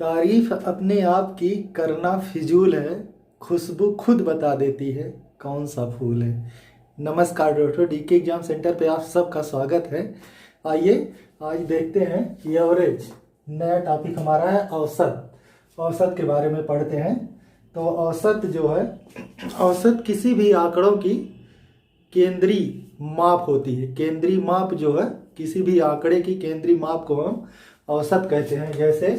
तारीफ अपने आप की करना फिजूल है, खुशबू खुद बता देती है कौन सा फूल है। नमस्कार दोस्तों, डीके एग्जाम सेंटर पे आप सबका स्वागत है। आइए आज देखते हैं एवरेज। नया टॉपिक हमारा है औसत। औसत के बारे में पढ़ते हैं। तो औसत जो है, औसत किसी भी आंकड़ों की केंद्रीय माप होती है। केंद्रीय माप जो है, किसी भी आंकड़े की केंद्रीय माप को हम औसत कहते हैं। जैसे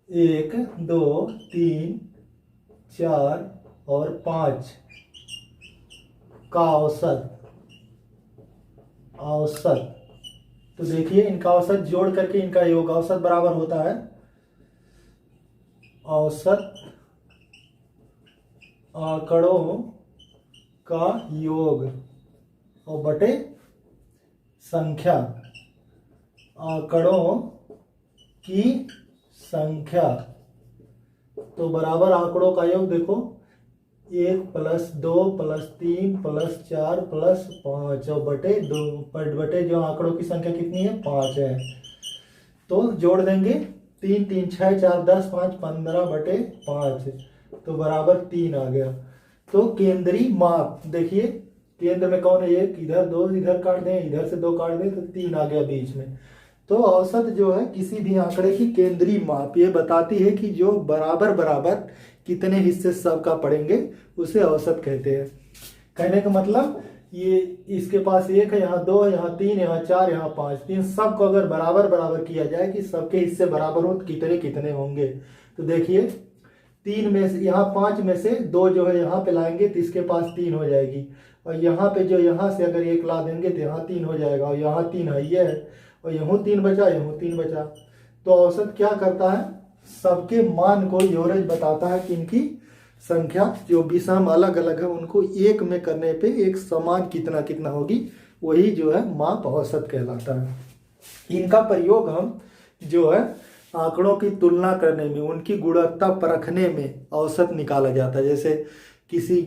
1, 2, 3, 4 और 5 का औसत। औसत तो देखिए, इनका औसत जोड़ करके इनका योग औसत बराबर होता है औसत आंकड़ों का योग और बटे संख्या। आंकड़ों की संख्या तो बराबर आंकड़ों का योग। देखो 1 + 2 + 3 + 4 + 5 और बटे 2 बटे जो आंकड़ों की संख्या कितनी है, 5 है। तो जोड़ देंगे 3 3 6 4 10 5 15 बटे 5 तो बराबर 3 आ गया। तो केंद्रीय माप देखिए, केंद्र में कौन है, 1, इधर 2, इधर काट दें, इधर से 2 काट दें तो 3 आ गया बीच में। तो औसत जो है किसी भी आंकड़े की केंद्रीय माप, ये बताती है कि जो बराबर बराबर कितने हिस्से सबका पड़ेंगे उसे औसत कहते हैं। कहने का मतलब ये इसके पास 1 है, यहाँ 2 है, यहाँ 3, यहाँ 4, यहाँ 5, तीन सबको अगर बराबर बराबर किया जाए कि सबके हिस्से बराबर हो तो कितने कितने होंगे। तो देखिए 3 में से, यहाँ 5 में से 2 जो है यहाँ पे लाएंगे तो इसके पास 3 हो जाएगी। और यहाँ पे जो यहाँ से अगर 1 ला देंगे तो यहाँ 3 हो जाएगा। और यहाँ 3 है, ये है, और यहाँ 3 बचा, यहाँ 3 बचा। तो औसत क्या करता है, सबके मान को एवरेज बताता है कि इनकी संख्या जो विषम अलग अलग है उनको एक में करने पे एक समान कितना कितना होगी, वही जो है माप औसत कहलाता है। इनका प्रयोग हम जो है आंकड़ों की तुलना करने में, उनकी गुणवत्ता परखने में औसत निकाला जाता है। जैसे किसी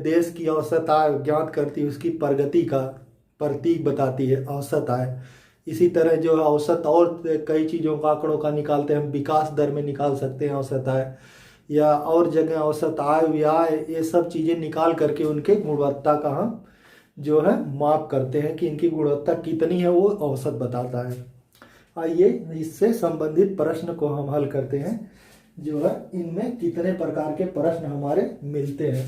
देश की औसत आय ज्ञात करती है, उसकी प्रगति का प्रतीक बताती है औसत आय। इसी तरह जो है औसत और कई चीज़ों का आंकड़ों का निकालते हैं हम, विकास दर में निकाल सकते हैं औसत आय, या और जगह औसत आय व्यय, ये सब चीज़ें निकाल करके उनके गुणवत्ता का हम जो है माप करते हैं कि इनकी गुणवत्ता कितनी है, वो औसत बताता है। आइए इससे संबंधित प्रश्न को हम हल करते हैं। जो है इनमें कितने प्रकार के प्रश्न हमारे मिलते हैं।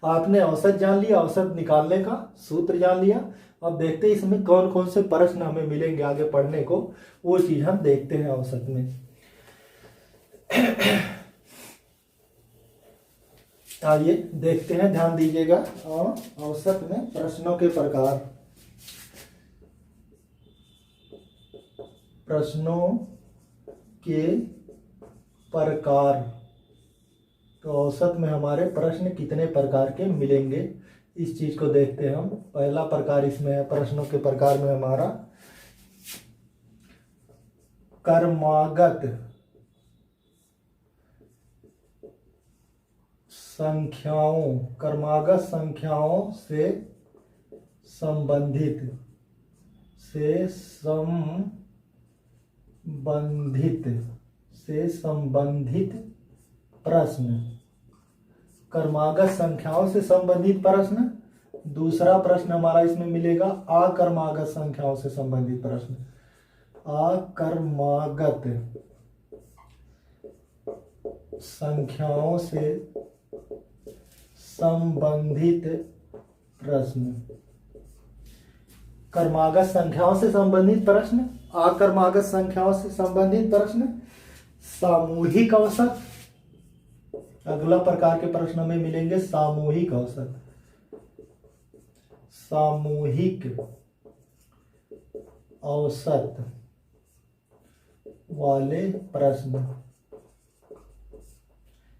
आपने औसत जान लिया, औसत निकालने का सूत्र जान लिया। अब देखते हैं इसमें कौन कौन से प्रश्न हमें मिलेंगे आगे पढ़ने को, वो चीज हम देखते हैं औसत में। आइए देखते हैं, ध्यान दीजिएगा। औसत में प्रश्नों के प्रकार। प्रश्नों के प्रकार तो औसत में हमारे प्रश्न कितने प्रकार के मिलेंगे, इस चीज को देखते हैं हम। पहला प्रकार इसमें है, प्रश्नों के प्रकार में हमारा क्रमागत संख्याओं, क्रमागत संख्याओं से संबंधित प्रश्न। क्रमागत संख्याओं से संबंधित प्रश्न। दूसरा प्रश्न हमारा इसमें मिलेगा अक्रमागत संख्याओं से संबंधित प्रश्न। अक्रमागत संख्याओं से संबंधित प्रश्न। क्रमागत संख्याओं से संबंधित प्रश्न, अक्रमागत संख्याओं से संबंधित प्रश्न, सामूहिक औसत। अगला प्रकार के प्रश्न में मिलेंगे सामूहिक औसत। सामूहिक औसत वाले प्रश्न।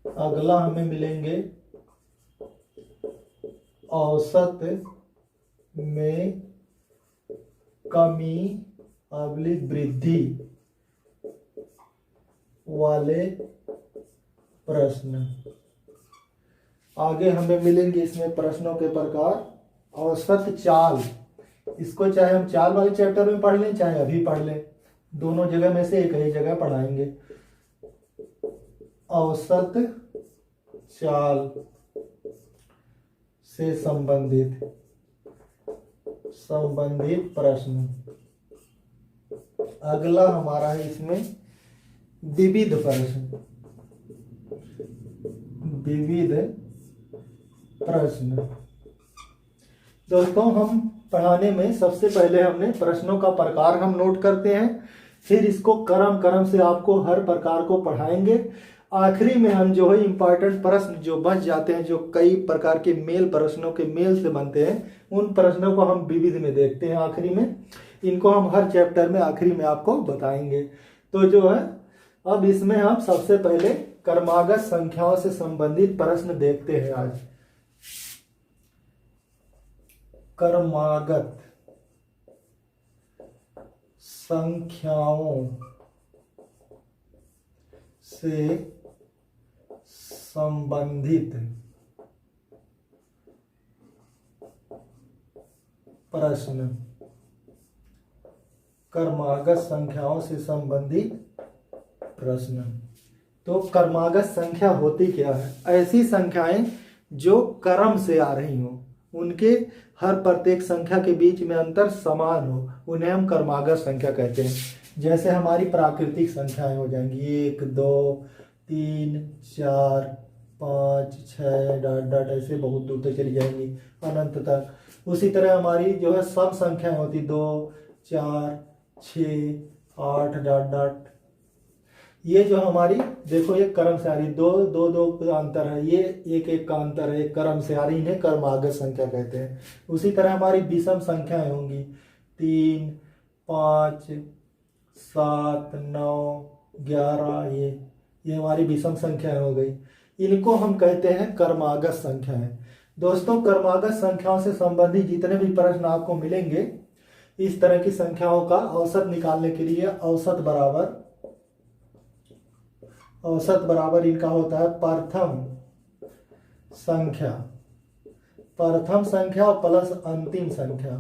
अगला हमें मिलेंगे औसत में कमी वृद्धि वाले प्रश्न। आगे हमें मिलेंगे इसमें प्रश्नों के प्रकार औसत चाल। इसको चाहे हम चाल वाले चैप्टर में पढ़ लें, चाहे अभी पढ़ लें, दोनों जगह में से एक ही जगह पढ़ाएंगे। औसत चाल से संबंधित प्रश्न। अगला हमारा है इसमें विविध प्रश्न। विविध प्रश्न दोस्तों, हम पढ़ाने में सबसे पहले हमने प्रश्नों का प्रकार हम नोट करते हैं, फिर इसको क्रम क्रम से आपको हर प्रकार को पढ़ाएंगे। आखिरी में हम जो है इम्पॉर्टेंट प्रश्न जो बच जाते हैं, जो कई प्रकार के मेल प्रश्नों के मेल से बनते हैं, उन प्रश्नों को हम विविध में देखते हैं आखिरी में। इनको हम हर चैप्टर में आखिरी में आपको बताएंगे। तो जो है अब इसमें हम सबसे पहले क्रमागत संख्याओं से संबंधित प्रश्न देखते हैं आज। क्रमागत संख्याओं से संबंधित प्रश्न। क्रमागत संख्याओं से संबंधित प्रश्न। तो क्रमागत संख्या होती क्या है? ऐसी संख्याएं जो क्रम से आ रही हो, उनके हर प्रत्येक संख्या के बीच में अंतर समान हो, उन्हें हम क्रमागत संख्या कहते हैं। जैसे हमारी प्राकृतिक संख्याएं हो जाएंगी 1 2 3 4 5 6 डॉट डॉट, ऐसे बहुत दूर तक चली जाएंगी अनंत तक। उसी तरह हमारी जो है सम संख्याएं होती 2 4 6 8 डॉट डॉट। ये जो हमारी देखो ये क्रम से आ रही, 2 2 2 का अंतर है, ये 1 1 का अंतर है, क्रम से आ रही, इन्हें क्रमागत संख्या कहते हैं। उसी तरह हमारी विषम संख्याएं होंगी 3 5 7 9 11, ये हमारी विषम संख्याएं हो गई। इनको हम कहते हैं क्रमागत संख्याएं। दोस्तों, क्रमागत संख्याओं से संबंधित जितने भी प्रश्न आपको मिलेंगे, इस तरह की संख्याओं का औसत निकालने के लिए औसत बराबर इनका होता है प्रथम संख्या प्लस अंतिम संख्या।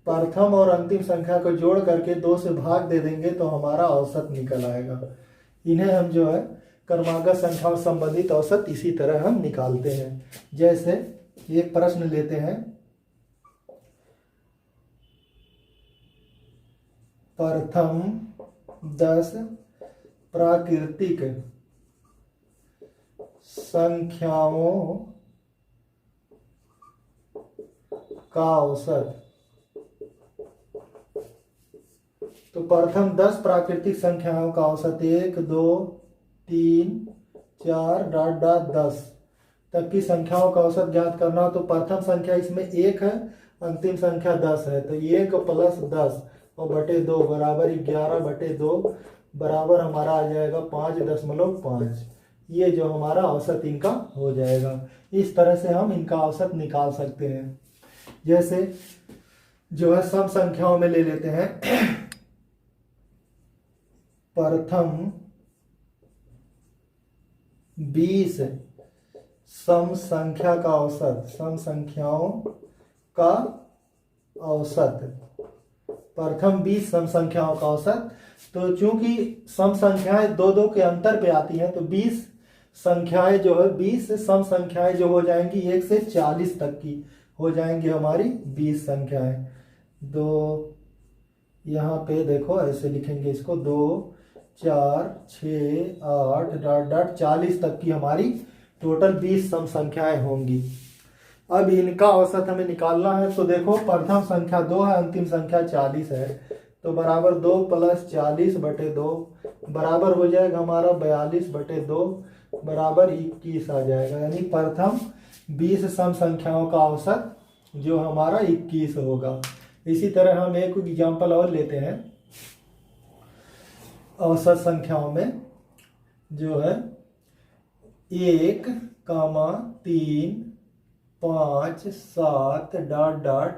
प्रथम और अंतिम संख्या को जोड़ करके 2 से भाग दे देंगे तो हमारा औसत निकल आएगा। इन्हें हम जो है क्रमागत संख्याओं से संबंधित औसत इसी तरह हम निकालते हैं। जैसे एक प्रश्न लेते हैं, प्रथम 10 प्राकृतिक संख्याओं का औसत। तो प्रथम 10 प्राकृतिक संख्याओं का औसत 1 2 3 4 डॉट डॉट 10 तक की संख्याओं का औसत ज्ञात करना हो, तो प्रथम संख्या इसमें 1 है, अंतिम संख्या 10 है, तो 1 प्लस 10 और बटे 2 बराबर 11 बटे 2 बराबर हमारा आ जाएगा 5.5। ये जो हमारा औसत इनका हो जाएगा। इस तरह से हम इनका औसत निकाल सकते हैं। जैसे जो है सम संख्याओं में ले लेते हैं, प्रथम 20 सम संख्या का औसत, सम संख्याओं का औसत, प्रथम 20 सम संख्याओं का औसत। तो चूंकि सम संख्याएं 2 2 के अंतर पे आती हैं, तो 20 संख्याएं जो है 20 सम संख्याएं जो हो जाएंगी 1 से 40 तक की हो जाएंगी हमारी 20 संख्याएं। 2 यहाँ पे देखो ऐसे लिखेंगे इसको, 2 4 6 8 डॉट डॉट 40 तक की हमारी टोटल 20 सम संख्याएं होंगी। अब इनका औसत हमें निकालना है। तो देखो प्रथम संख्या 2 है, अंतिम संख्या 40 है, तो बराबर 2 प्लस 40 बटे 2 बराबर हो जाएगा हमारा 42 बटे 2 बराबर 21 आ जाएगा। यानी प्रथम 20 सम संख्याओं का औसत जो हमारा 21 होगा। इसी तरह हम एक एग्जाम्पल और लेते हैं। औसत संख्याओं में जो है 1 3 5 7 डॉट डॉट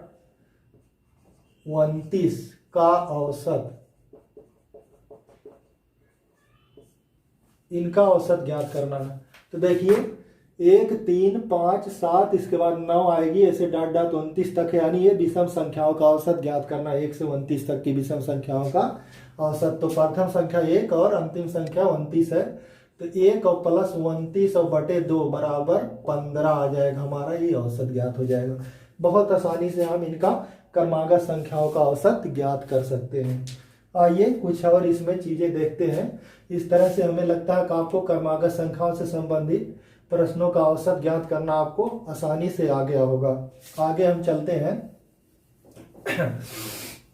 29 का औसत, इनका औसत ज्ञात करना है। तो देखिए 1 3 5 7 इसके बाद 9 आएगी, ऐसे डॉट डॉट 29 तक है, यानी ये विषम संख्याओं का औसत ज्ञात करना, 1 से 29 तक की विषम संख्याओं का औसत। तो प्रथम संख्या 1 और अंतिम संख्या 29 है, तो 1 और प्लस 29 और बटे 2 बराबर 15 आ जाएगा हमारा, ये औसत ज्ञात हो जाएगा। बहुत आसानी से हम इनका क्रमागत संख्याओं का औसत ज्ञात कर सकते हैं। आइए कुछ और इसमें चीजें देखते हैं। इस तरह से हमें लगता है कि आपको क्रमागत संख्याओं से संबंधित प्रश्नों का औसत ज्ञात करना आपको आसानी से आ गया होगा। आगे हम चलते हैं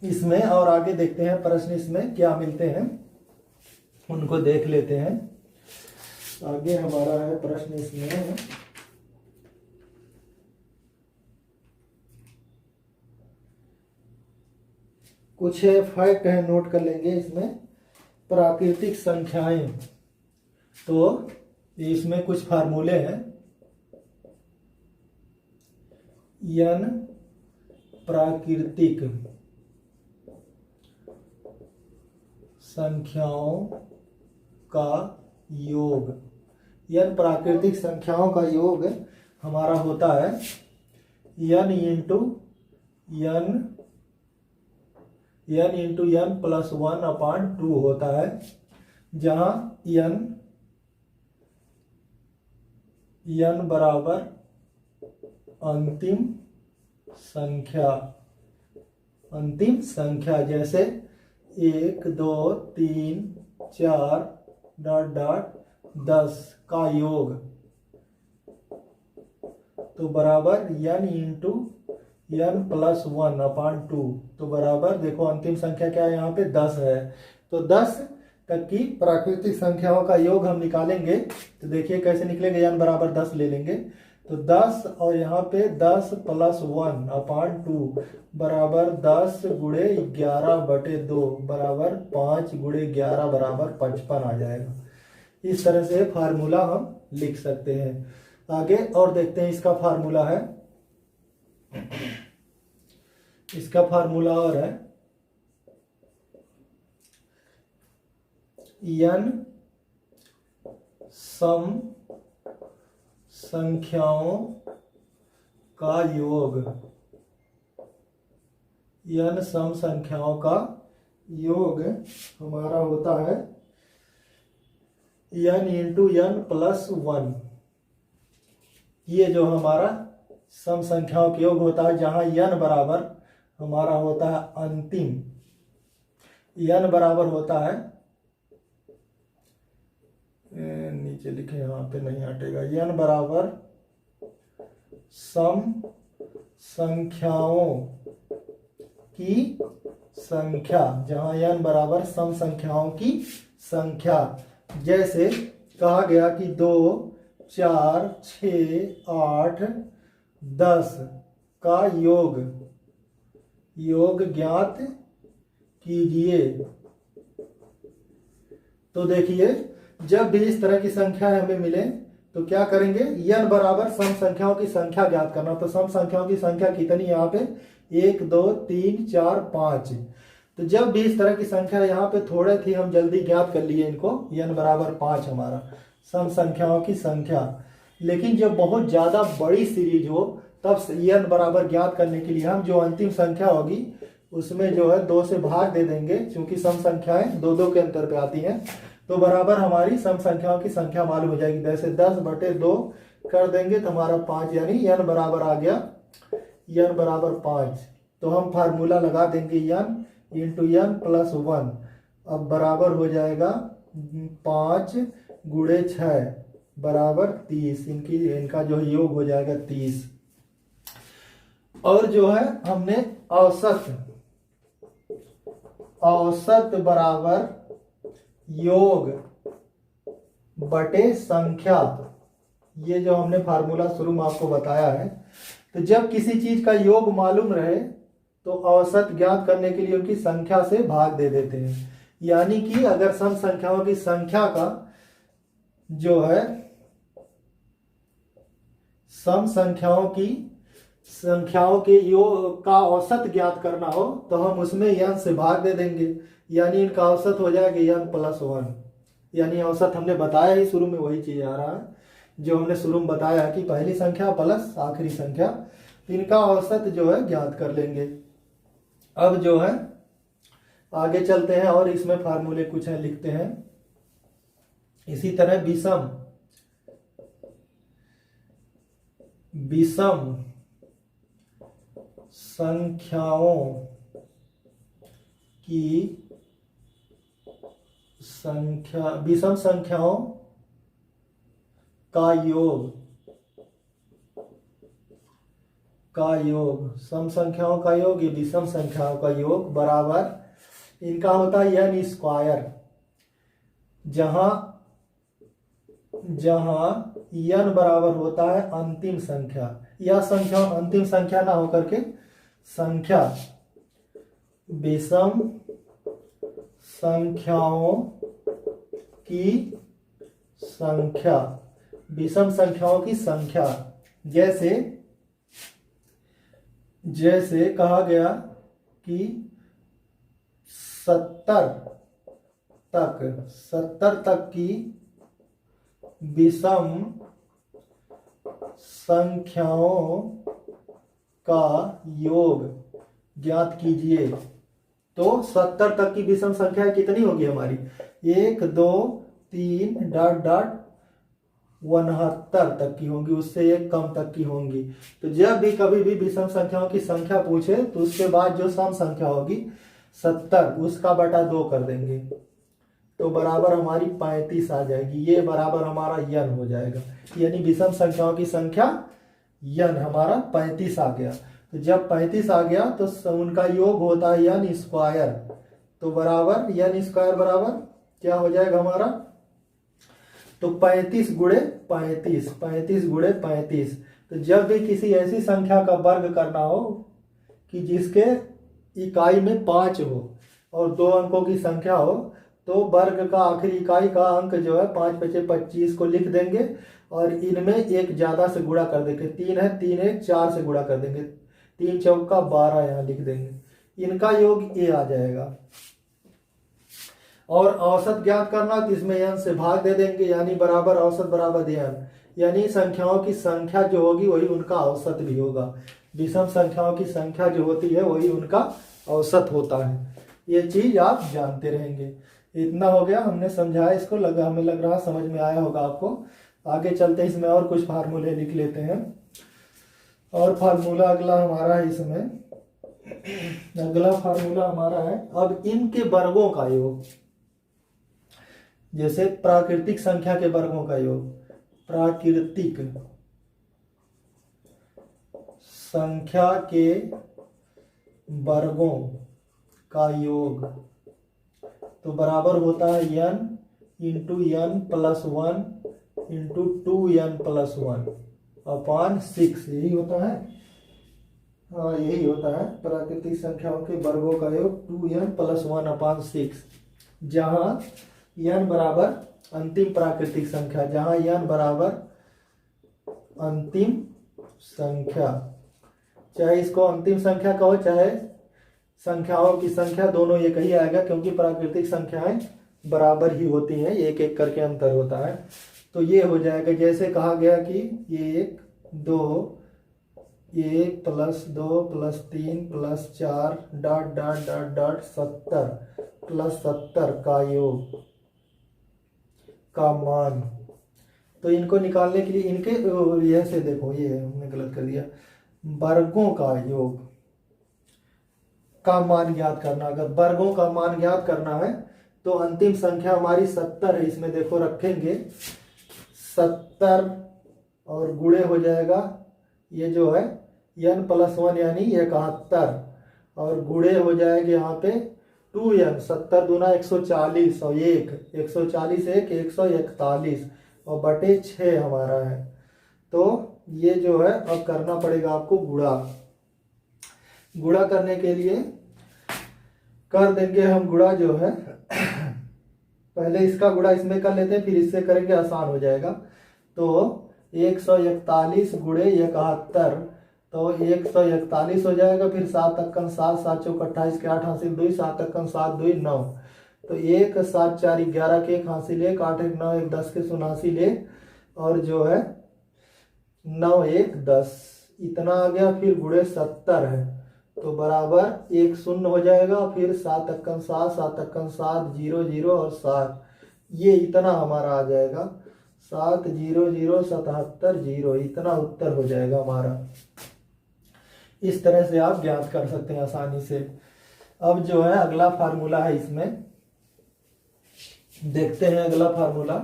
इसमें और आगे देखते हैं प्रश्न इसमें क्या मिलते हैं, उनको देख लेते हैं। आगे हमारा है प्रश्न इसमें कुछ फैक्ट है, नोट कर लेंगे इसमें। प्राकृतिक संख्याएं, तो इसमें कुछ फार्मूले हैं। n प्राकृतिक संख्याओं का योग, n प्राकृतिक संख्याओं का योग हमारा होता है n इंटू n प्लस 1/2 होता है, जहां n बराबर अंतिम संख्या जैसे 1 2 3 4 डॉट डॉट 10 का योग, तो बराबर n इंटू n प्लस 1/2, तो बराबर देखो अंतिम संख्या क्या है यहाँ पे 10 है, तो 10 तक की प्राकृतिक संख्याओं का योग हम निकालेंगे। तो देखिए कैसे निकलेंगे, n बराबर 10 ले लेंगे, तो 10 और यहाँ पे 10 प्लस 1/2 बराबर 10 गुणे 11/2 बराबर 5 गुणे 11 बराबर 55 आ जाएगा। इस तरह से फार्मूला हम लिख सकते हैं। आगे और देखते हैं, इसका फार्मूला है, इसका फार्मूला और है n सम संख्याओं का योग, n सम संख्याओं का योग हमारा होता है n इंटू n प्लस 1। ये जो हमारा सम संख्याओं का योग होता है, जहां n बराबर हमारा होता है अंतिम, n बराबर होता है, नीचे लिखे यहाँ पे नहीं हटेगा, n बराबर सम संख्याओं की संख्या, जहां n बराबर सम संख्याओं की संख्या, जैसे कहा गया कि 2 4 6 8 10 का योग ज्ञात कीजिए। तो देखिए जब भी इस तरह की संख्या हमें मिले तो क्या करेंगे, n बराबर सम संख्याओं की संख्या ज्ञात करना। तो सम संख्याओं की संख्या कितनी यहाँ पे 1 2 3 4 5। तो जब भी इस तरह की संख्या यहाँ पे थोड़े थी, हम जल्दी ज्ञात कर लिए इनको, n बराबर 5 हमारा सम संख्याओं की संख्या। लेकिन जब बहुत ज्यादा बड़ी सीरीज हो तब n बराबर ज्ञात करने के लिए हम जो अंतिम संख्या होगी उसमें जो है 2 से भाग दे देंगे, क्योंकि सम संख्याएं 2 2 के अंतर पे आती हैं, तो बराबर हमारी सम संख्याओं की संख्या मालूम हो जाएगी। जैसे 10/2 कर देंगे तो हमारा 5, यानी n बराबर आ गया n बराबर 5। तो हम फार्मूला लगा देंगे n इंटू n प्लस 1, अब बराबर हो जाएगा 5 गुणे 6 बराबर 30, इनका जो योग हो जाएगा 30। और जो है हमने औसत बराबर योग बटे संख्या, ये जो हमने फार्मूला शुरू में आपको बताया है। तो जब किसी चीज का योग मालूम रहे तो औसत ज्ञात करने के लिए उनकी संख्या से भाग दे देते हैं। यानी कि अगर सम संख्याओं की संख्या का जो है सम संख्याओं के योग का औसत ज्ञात करना हो तो हम उसमें n से भाग दे देंगे, यानी इनका औसत हो जाएगा n प्लस 1। यानी औसत हमने बताया ही शुरू में, वही चीज आ रहा है। जो हमने शुरू में बताया कि पहली संख्या प्लस आखिरी संख्या, इनका औसत जो है ज्ञात कर लेंगे। अब जो है आगे चलते हैं और इसमें फार्मूले कुछ है लिखते हैं। इसी तरह विषम संख्याओं की संख्या, विषम संख्याओं का योग, सम संख्याओं का योग, ये विषम संख्याओं का योग बराबर इनका होता है n स्क्वायर, जहां n बराबर होता है अंतिम संख्या, यह संख्या अंतिम संख्या ना होकर के संख्या, विषम संख्याओं की संख्या, विषम संख्याओं की संख्या, जैसे कहा गया कि 70 तक की विषम संख्याओं का योग ज्ञात कीजिए। तो 70 तक की विषम संख्या कितनी होगी हमारी, 1 2 3 डॉट डॉट 69 तक की होंगी, उससे एक कम तक की होंगी। तो जब भी कभी भी विषम संख्याओं की संख्या पूछे तो उसके बाद जो सम संख्या होगी 70, उसका बटा 2 कर देंगे तो बराबर हमारी 35 आ जाएगी। ये बराबर हमारा n हो जाएगा, यानी विषम संख्याओं की संख्या n हमारा 35 आ गया। तो जब 35 आ गया तो उनका योग होता है n स्क्वायर, तो बराबर n स्क्वायर बराबर क्या हो जाएगा हमारा, तो 35 गुणे 35, 35 गुणे 35। तो जब भी किसी ऐसी संख्या का वर्ग करना हो कि जिसके इकाई में 5 हो और 2 अंकों की संख्या हो, तो वर्ग का आखिरी इकाई का अंक जो है 5 5 25 को लिख देंगे और इनमें एक ज्यादा से गुणा कर देंगे। 3 है, 3 1 4 से गुणा कर देंगे, 3 चौका 12 यहाँ लिख देंगे, इनका योग a आ जाएगा। और औसत ज्ञात करना तो इसमें n से भाग दे देंगे, यानी बराबर औसत बराबर n, यानी संख्याओं की संख्या जो होगी वही उनका औसत भी होगा। विषम संख्याओं की संख्या जो होती है वही उनका औसत होता है। ये चीज आप जानते रहेंगे। इतना हो गया, हमने समझाया इसको, हमें लग रहा समझ में आया होगा आपको। आगे चलते इसमें और कुछ फार्मूले लिख लेते हैं। और फार्मूला अगला हमारा है, इसमें अगला फार्मूला हमारा है अब इनके वर्गों का योग, जैसे प्राकृतिक संख्या के वर्गों का योग, प्राकृतिक संख्या के वर्गों का योग तो बराबर होता है n into n plus 1 into 2n plus 1 upon 6, यही होता है। हाँ, यही होता है प्राकृतिक संख्याओं के वर्गों का योग 2n प्लस 1 अपॉन 6, जहां n बराबर अंतिम प्राकृतिक संख्या, जहां n बराबर अंतिम संख्या, चाहे इसको अंतिम संख्या कहो चाहे संख्याओं की संख्या, दोनों एक ही आएगा क्योंकि प्राकृतिक संख्याएं बराबर ही होती हैं, एक एक करके अंतर होता है। तो ये हो जाएगा, जैसे कहा गया कि 1 2 1 plus 2 plus 3 plus 4 dot dot dot dot 70 plus 70 का योग का मान। तो इनको निकालने के लिए इनके यह से देखो, ये हमने गलत कर दिया, वर्गों का योग का मान ज्ञात करना। अगर वर्गों का मान ज्ञात करना है तो अंतिम संख्या हमारी 70 है, इसमें देखो रखेंगे 70 और गुणे हो जाएगा ये जो है n प्लस 1 यानी 71 और गुणे हो जाएंगे यहाँ पे 2n, 70 दूना 140 और 140 1 141 और बटे 6 हमारा है। तो ये जो है अब करना पड़ेगा आपको गुणा करने के लिए कर देंगे हम गुणा जो है पहले इसका गुणा इसमें कर लेते हैं, फिर इससे करेंगे, आसान हो जाएगा। तो 141 गुणे 71, तो 141 हो जाएगा, फिर 7 अक्कन 7 7 चौक 28 के 8 हासिल 2 7 अक्कन 7 2 9, तो 1 7 4 11 के 1 हासिल 1 8 1 9 1 10 के 89 1 और जो है 9 1 10 इतना आ गया। फिर गुणे 70 है तो बराबर 1 शून्य हो जाएगा। फिर 7 अक्कन 7 7 अक्कन 7 0 0 और 7, ये इतना हमारा आ जाएगा 7 0 0 77 0, इतना उत्तर हो जाएगा हमारा। इस तरह से आप ज्ञात कर सकते हैं आसानी से। अब जो है अगला फार्मूला है, इसमें देखते हैं। अगला फार्मूला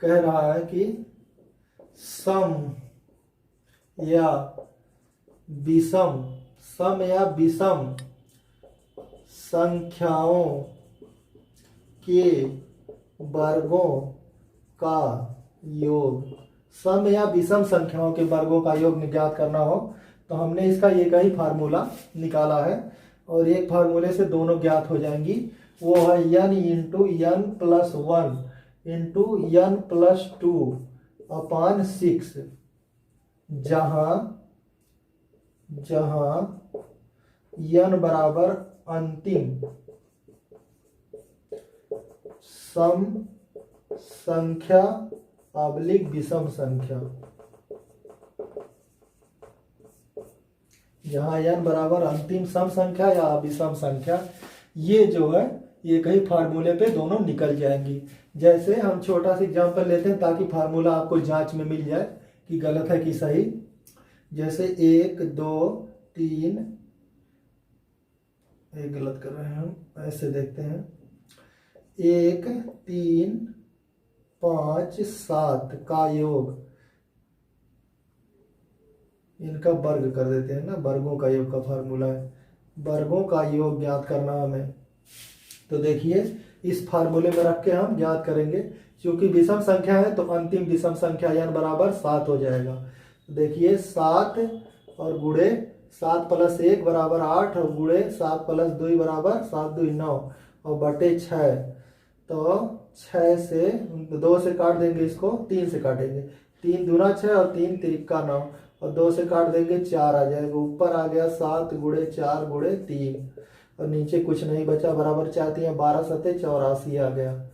कह रहा है कि सम या विषम संख्याओं के वर्गों का योग। सम या विषम संख्याओं के वर्गों का योग ज्ञात करना हो तो हमने इसका एक ही फार्मूला निकाला है और एक फार्मूले से दोनों ज्ञात हो जाएंगी। वो है n into n plus 1 into n plus 2 upon 6, जहां n बराबर अंतिम सम संख्या ऑब्लिक विषम संख्या, जहां n बराबर अंतिम सम संख्या या विषम संख्या। ये जो है एक ही फार्मूले पे दोनों निकल जाएंगी। जैसे हम छोटा सा एग्जांपल लेते हैं ताकि फार्मूला आपको जांच में मिल जाए कि गलत है कि सही। जैसे 1 2 3, एक गलत कर रहे हैं हम, ऐसे देखते हैं 1 3 5 7 का योग, इनका वर्ग कर देते हैं ना, वर्गों का योग का फार्मूला है। वर्गों का योग ज्ञात करना हमें, तो देखिए इस फार्मूले में रख के हम ज्ञात करेंगे। क्योंकि विषम संख्या है तो अंतिम विषम संख्या n बराबर 7 हो जाएगा। देखिए 7 और गुणे 7 प्लस 1 बराबर 8 और गुणे 7 प्लस 2 बराबर 7 2 9 और बटे 6। तो 6 से 2 से काट देंगे, इसको 3 से काटेंगे, 3 दूना 6 और 3 तिरिका 9 और 2 से काट देंगे 4 आ जाएगा। ऊपर आ गया 7 गुणे 4 गुणे 3 और नीचे कुछ नहीं बचा, बराबर 4 3 12 7 84 आ गया।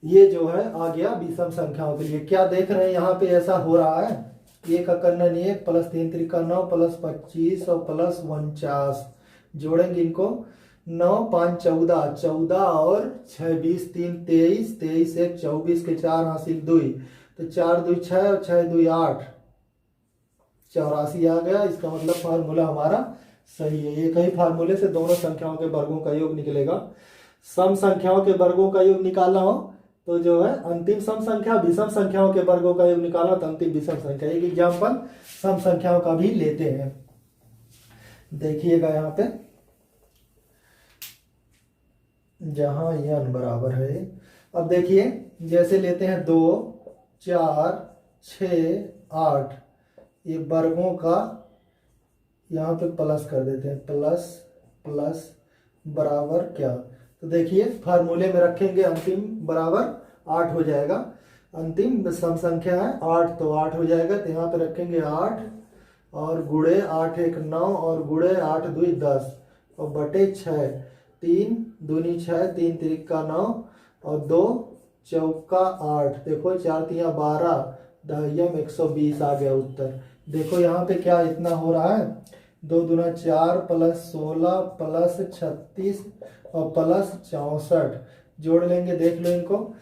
ये जो है आ गया विषम संख्याओं के लिए। क्या देख रहे हैं यहाँ पे ऐसा हो रहा है, 1 अकन्नन 1 प्लस 3 तिरिका 9 प्लस 25 और प्लस 49, जोड़ेंगे इनको 9 5 14 14 और 6 20 3 23 23 1 24 के 4 हासिल 2, तो 4 2 6 और 6 2 8 84 आ गया। इसका मतलब फार्मूला हमारा सही है। एक ही फार्मूले से दोनों संख्याओं के वर्गों का योग निकलेगा। सम संख्याओं के वर्गों का योग निकालना हो तो जो है अंतिम सम संख्या, विषम संख्याओं के वर्गों का योग निकालना तो अंतिम विषम संख्या। एक एग्जाम्पल सम संख्याओं का भी लेते हैं, देखिएगा यहाँ पे जहां n बराबर है। अब देखिए जैसे लेते हैं 2 4 6 8, ये वर्गों का यहाँ पे प्लस कर देते हैं, प्लस प्लस बराबर क्या, तो देखिए फार्मूले में रखेंगे अंतिम बराबर 8 हो जाएगा। अंतिम सम संख्या है 8 तो 8 हो जाएगा, तो यहाँ पे रखेंगे 8 और गुणे 8 1 9 और गुणे 8 2 10 और बटे 6, 3 दूनी 6 3 तिरिका 9 और 2 चौका 8, देखो 4 3 12 दहयम 120 आ गया उत्तर। देखो यहाँ पे क्या इतना हो रहा है, 2 दूना 4 प्लस 16 प्लस 36 और प्लस 64, जोड़ लेंगे, देख लो इनको,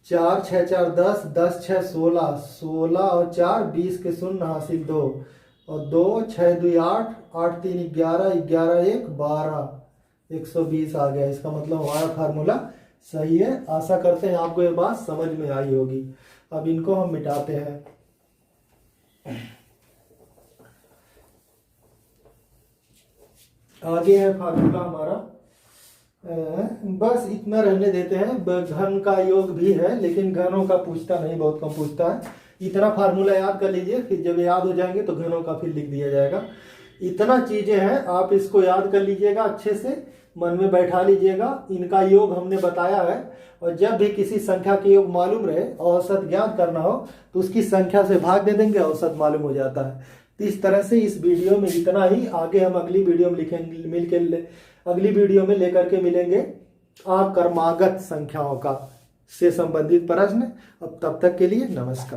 4 6 4 10 10 6 16 16 और 4 20 के शून्य हासिल 2 और 2 6 2 8 8 3 11 11 1 12 120 आ गया। इसका मतलब हमारा फार्मूला सही है। आशा करते हैं आपको ये बात समझ में आई होगी। अब इनको हम मिटाते हैं। आगे है फार्मूला हमारा, बस इतना रहने देते हैं। घन का योग भी है लेकिन घनों का पूछता नहीं, बहुत कम पूछता है। इतना फार्मूला याद कर लीजिए, फिर जब याद हो जाएंगे तो घनों का फिर लिख दिया जाएगा। इतना चीजें हैं, आप इसको याद कर लीजिएगा, अच्छे से मन में बैठा लीजिएगा। इनका योग हमने बताया है और जब भी किसी संख्या के योग मालूम रहे, औसत ज्ञात करना हो तो उसकी संख्या से भाग दे देंगे, औसत मालूम हो जाता है। तो इस तरह से इस वीडियो में इतना ही। आगे हम अगली वीडियो में अगली वीडियो में लेकर के मिलेंगे अक्रमागत संख्याओं का। से संबंधित प्रश्न। अब तब तक के लिए नमस्कार।